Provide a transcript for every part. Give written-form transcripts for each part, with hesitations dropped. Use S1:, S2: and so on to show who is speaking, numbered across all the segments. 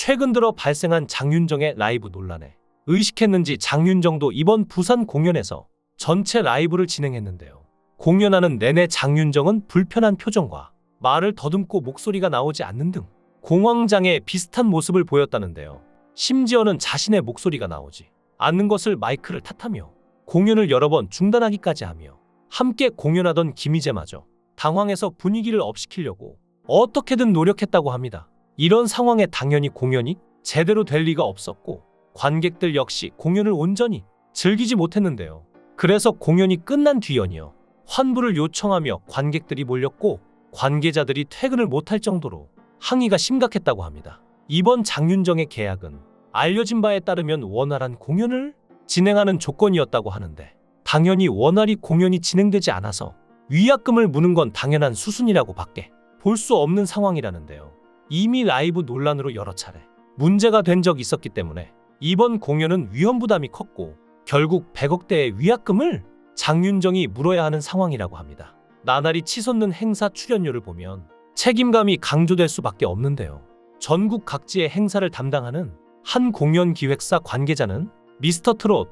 S1: 최근 들어 발생한 장윤정의 라이브 논란에 의식했는지 장윤정도 이번 부산 공연에서 전체 라이브를 진행했는데요. 공연하는 내내 장윤정은 불편한 표정과 말을 더듬고 목소리가 나오지 않는 등 공황장애 비슷한 모습을 보였다는데요. 심지어는 자신의 목소리가 나오지 않는 것을 마이크를 탓하며 공연을 여러 번 중단하기까지 하며 함께 공연하던 김희재마저 당황해서 분위기를 업시키려고 어떻게든 노력했다고 합니다. 이런 상황에 당연히 공연이 제대로 될 리가 없었고 관객들 역시 공연을 온전히 즐기지 못했는데요. 그래서 공연이 끝난 뒤연이어 환불을 요청하며 관객들이 몰렸고 관계자들이 퇴근을 못할 정도로 항의가 심각했다고 합니다. 이번 장윤정의 계약은 알려진 바에 따르면 원활한 공연을 진행하는 조건이었다고 하는데 당연히 원활히 공연이 진행되지 않아서 위약금을 무는 건 당연한 수순이라고 밖에 볼 수 없는 상황이라는데요. 이미 라이브 논란으로 여러 차례 문제가 된 적이 있었기 때문에 이번 공연은 위험 부담이 컸고 결국 100억대의 위약금을 장윤정이 물어야 하는 상황이라고 합니다. 나날이 치솟는 행사 출연료를 보면 책임감이 강조될 수밖에 없는데요. 전국 각지의 행사를 담당하는 한 공연 기획사 관계자는 미스터트롯,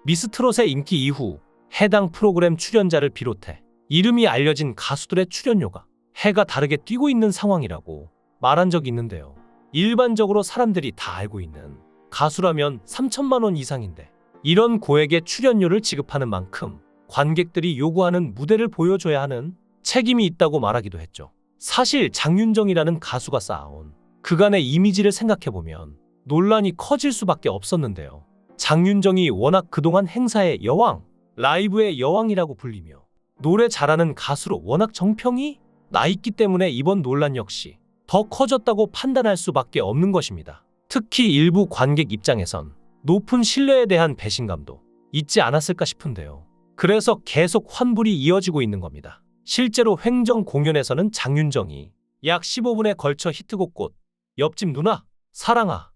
S1: 미스트롯의 인기 이후 해당 프로그램 출연자를 비롯해 이름이 알려진 가수들의 출연료가 해가 다르게 뛰고 있는 상황이라고 말한 적이 있는데요. 일반적으로 사람들이 다 알고 있는 가수라면 3천만 원 이상인데 이런 고액의 출연료를 지급하는 만큼 관객들이 요구하는 무대를 보여줘야 하는 책임이 있다고 말하기도 했죠. 사실 장윤정이라는 가수가 쌓아온 그간의 이미지를 생각해보면 논란이 커질 수밖에 없었는데요. 장윤정이 워낙 그동안 행사의 여왕, 라이브의 여왕이라고 불리며 노래 잘하는 가수로 워낙 정평이 나 있기 때문에 이번 논란 역시 더 커졌다고 판단할 수밖에 없는 것입니다. 특히 일부 관객 입장에선 높은 신뢰에 대한 배신감도 있지 않았을까 싶은데요. 그래서 계속 환불이 이어지고 있는 겁니다. 실제로 횡정 공연에서는 장윤정이 약 15분에 걸쳐 히트곡 꽃, 옆집 누나, 사랑아,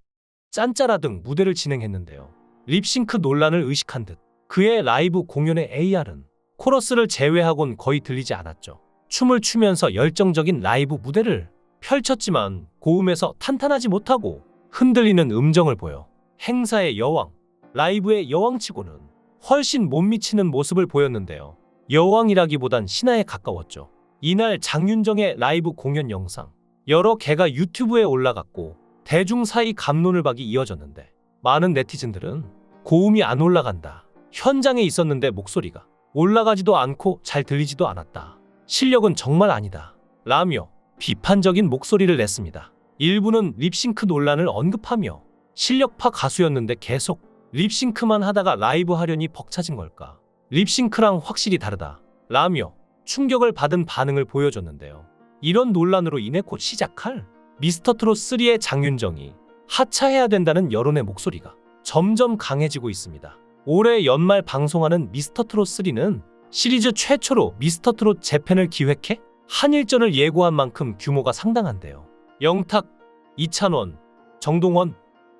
S1: 짠짜라 등 무대를 진행했는데요. 립싱크 논란을 의식한 듯 그의 라이브 공연의 AR은 코러스를 제외하곤 거의 들리지 않았죠. 춤을 추면서 열정적인 라이브 무대를 펼쳤지만 고음에서 탄탄하지 못하고 흔들리는 음정을 보여 행사의 여왕, 라이브의 여왕치고는 훨씬 못 미치는 모습을 보였는데요. 여왕이라기보단 신화에 가까웠죠. 이날 장윤정의 라이브 공연 영상 여러 개가 유튜브에 올라갔고 대중 사이 갑론을박이 이어졌는데 많은 네티즌들은 고음이 안 올라간다, 현장에 있었는데 목소리가 올라가지도 않고 잘 들리지도 않았다, 실력은 정말 아니다 라며 비판적인 목소리를 냈습니다. 일부는 립싱크 논란을 언급하며 실력파 가수였는데 계속 립싱크만 하다가 라이브 하려니 벅차진 걸까, 립싱크랑 확실히 다르다 라며 충격을 받은 반응을 보여줬는데요. 이런 논란으로 인해 곧 시작할 미스터트롯3의 장윤정이 하차해야 된다는 여론의 목소리가 점점 강해지고 있습니다. 올해 연말 방송하는 미스터트롯3는 시리즈 최초로 미스터트롯 재팬을 기획해 한일전을 예고한 만큼 규모가 상당한데요. 영탁, 이찬원, 정동원,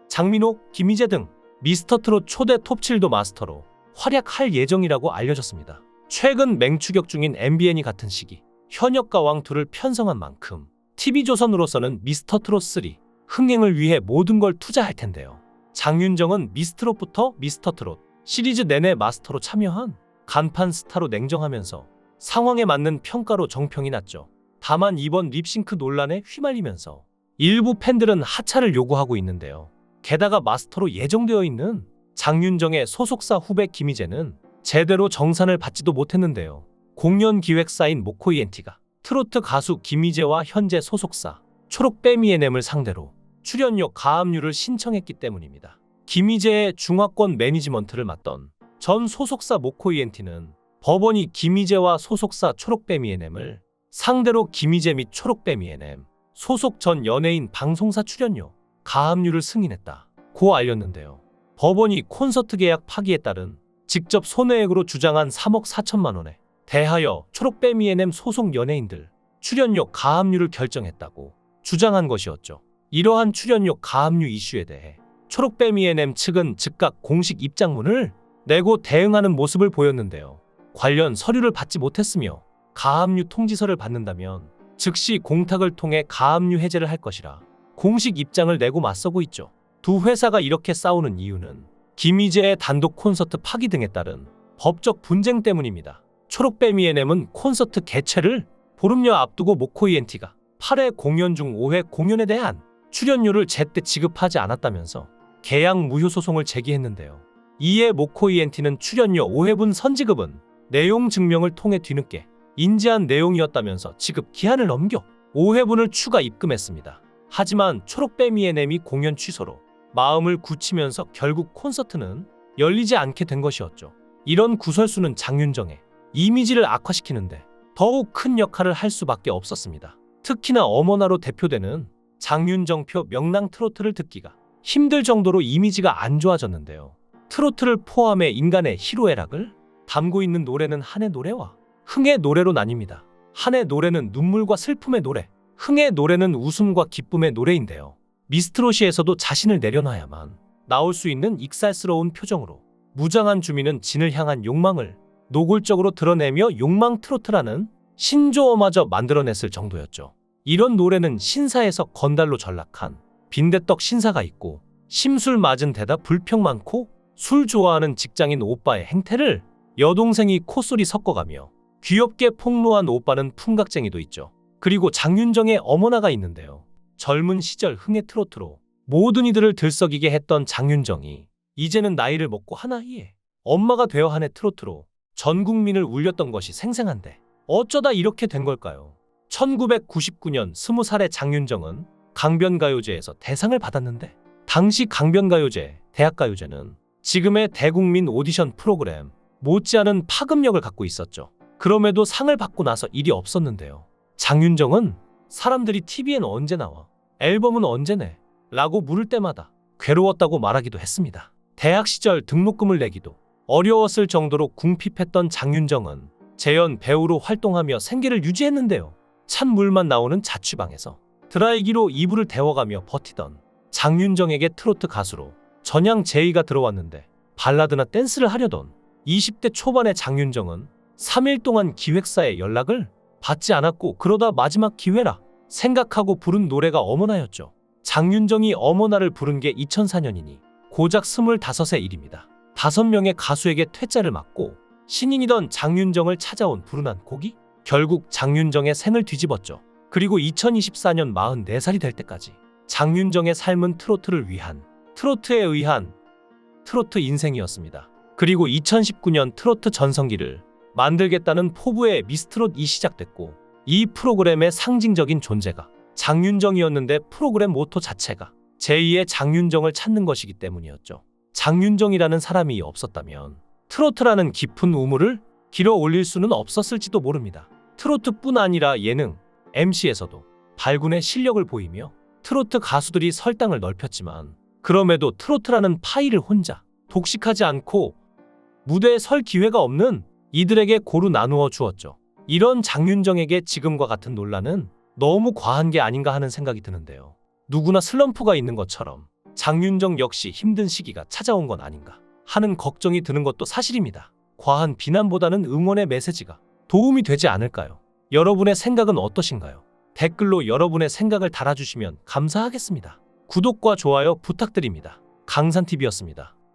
S1: 장민호, 김희재 등 미스터트롯 초대 톱7도 마스터로 활약할 예정이라고 알려졌습니다. 최근 맹추격 중인 MBN이 같은 시기 현역과 왕투를 편성한 만큼 TV조선으로서는 미스터트롯3 흥행을 위해 모든 걸 투자할 텐데요. 장윤정은 미스트롯부터 미스터트롯 시리즈 내내 마스터로 참여한 간판 스타로 냉정하면서 상황에 맞는 평가로 정평이 났죠. 다만 이번 립싱크 논란에 휘말리면서 일부 팬들은 하차를 요구하고 있는데요. 게다가 마스터로 예정되어 있는 장윤정의 소속사 후배 김희재는 제대로 정산을 받지도 못했는데요. 공연 기획사인 모코이엔티가 트로트 가수 김희재와 현재 소속사 초록뱀이NM을 상대로 출연료 가압류를 신청했기 때문입니다. 김희재의 중화권 매니지먼트를 맡던 전 소속사 모코이엔티는 법원이 김희재와 소속사 초록뱀이NM을 상대로 김희재 및 초록뱀이NM 소속 전 연예인 방송사 출연료 가압류를 승인했다고 알렸는데요. 법원이 콘서트 계약 파기에 따른 직접 손해액으로 주장한 3억 4천만 원에 대하여 초록뱀이NM 소속 연예인들 출연료 가압류를 결정했다고 주장한 것이었죠. 이러한 출연료 가압류 이슈에 대해 초록뱀이NM 측은 즉각 공식 입장문을 내고 대응하는 모습을 보였는데요. 관련 서류를 받지 못했으며 가압류 통지서를 받는다면 즉시 공탁을 통해 가압류 해제를 할 것이라 공식 입장을 내고 맞서고 있죠. 두 회사가 이렇게 싸우는 이유는 김희재의 단독 콘서트 파기 등에 따른 법적 분쟁 때문입니다. 초록뱀 E&M은 콘서트 개최를 보름여 앞두고 모코 E&T가 8회 공연 중 5회 공연에 대한 출연료를 제때 지급하지 않았다면서 계약 무효 소송을 제기했는데요. 이에 모코 E&T는 출연료 5회분 선지급은 내용 증명을 통해 뒤늦게 인지한 내용이었다면서 지급 기한을 넘겨 5회분을 추가 입금했습니다. 하지만 초록뱀 E&M이 공연 취소로 마음을 굳히면서 결국 콘서트는 열리지 않게 된 것이었죠. 이런 구설수는 장윤정의 이미지를 악화시키는데 더욱 큰 역할을 할 수밖에 없었습니다. 특히나 어머나로 대표되는 장윤정표 명랑 트로트를 듣기가 힘들 정도로 이미지가 안 좋아졌는데요. 트로트를 포함해 인간의 희로애락을 담고 있는 노래는 한의 노래와 흥의 노래로 나뉩니다. 한의 노래는 눈물과 슬픔의 노래, 흥의 노래는 웃음과 기쁨의 노래인데요. 미스트롯시에서도 자신을 내려놔야만 나올 수 있는 익살스러운 표정으로 무장한 주민은 진을 향한 욕망을 노골적으로 드러내며 욕망 트로트라는 신조어마저 만들어냈을 정도였죠. 이런 노래는 신사에서 건달로 전락한 빈대떡 신사가 있고 심술 맞은 데다 불평 많고 술 좋아하는 직장인 오빠의 행태를 여동생이 콧소리 섞어가며 귀엽게 폭로한 오빠는 풍각쟁이도 있죠. 그리고 장윤정의 어머나가 있는데요. 젊은 시절 흥의 트로트로 모든 이들을 들썩이게 했던 장윤정이 이제는 나이를 먹고 하나이에 엄마가 되어 한의 트로트로 전 국민을 울렸던 것이 생생한데 어쩌다 이렇게 된 걸까요? 1999년 20살의 장윤정은 강변가요제에서 대상을 받았는데 당시 강변가요제, 대학가요제는 지금의 대국민 오디션 프로그램 못지않은 파급력을 갖고 있었죠. 그럼에도 상을 받고 나서 일이 없었는데요. 장윤정은 사람들이 TV엔 언제 나와? 앨범은 언제 내? 라고 물을 때마다 괴로웠다고 말하기도 했습니다. 대학 시절 등록금을 내기도 어려웠을 정도로 궁핍했던 장윤정은 재연 배우로 활동하며 생계를 유지했는데요. 찬물만 나오는 자취방에서 드라이기로 이불을 데워가며 버티던 장윤정에게 트로트 가수로 전향 제의가 들어왔는데 발라드나 댄스를 하려던 20대 초반의 장윤정은 3일 동안 기획사에 연락을 받지 않았고 그러다 마지막 기회라 생각하고 부른 노래가 어머나였죠. 장윤정이 어머나를 부른 게 2004년이니 고작 25세 일입니다. 5명의 가수에게 퇴짜를 맞고 신인이던 장윤정을 찾아온 불운한 곡이 결국 장윤정의 생을 뒤집었죠. 그리고 2024년 44살이 될 때까지 장윤정의 삶은 트로트를 위한, 트로트에 의한 트로트 인생이었습니다. 그리고 2019년 트로트 전성기를 만들겠다는 포부의 미스트롯이 시작됐고 이 프로그램의 상징적인 존재가 장윤정이었는데 프로그램 모토 자체가 제2의 장윤정을 찾는 것이기 때문이었죠. 장윤정이라는 사람이 없었다면 트로트라는 깊은 우물을 길어 올릴 수는 없었을지도 모릅니다. 트로트뿐 아니라 예능, MC에서도 발군의 실력을 보이며 트로트 가수들이 설당을 넓혔지만 그럼에도 트로트라는 파이를 혼자 독식하지 않고 무대에 설 기회가 없는 이들에게 고루 나누어 주었죠. 이런 장윤정에게 지금과 같은 논란은 너무 과한 게 아닌가 하는 생각이 드는데요. 누구나 슬럼프가 있는 것처럼 장윤정 역시 힘든 시기가 찾아온 건 아닌가 하는 걱정이 드는 것도 사실입니다. 과한 비난보다는 응원의 메시지가 도움이 되지 않을까요? 여러분의 생각은 어떠신가요? 댓글로 여러분의 생각을 달아주시면 감사하겠습니다. 구독과 좋아요 부탁드립니다. 강산TV였습니다.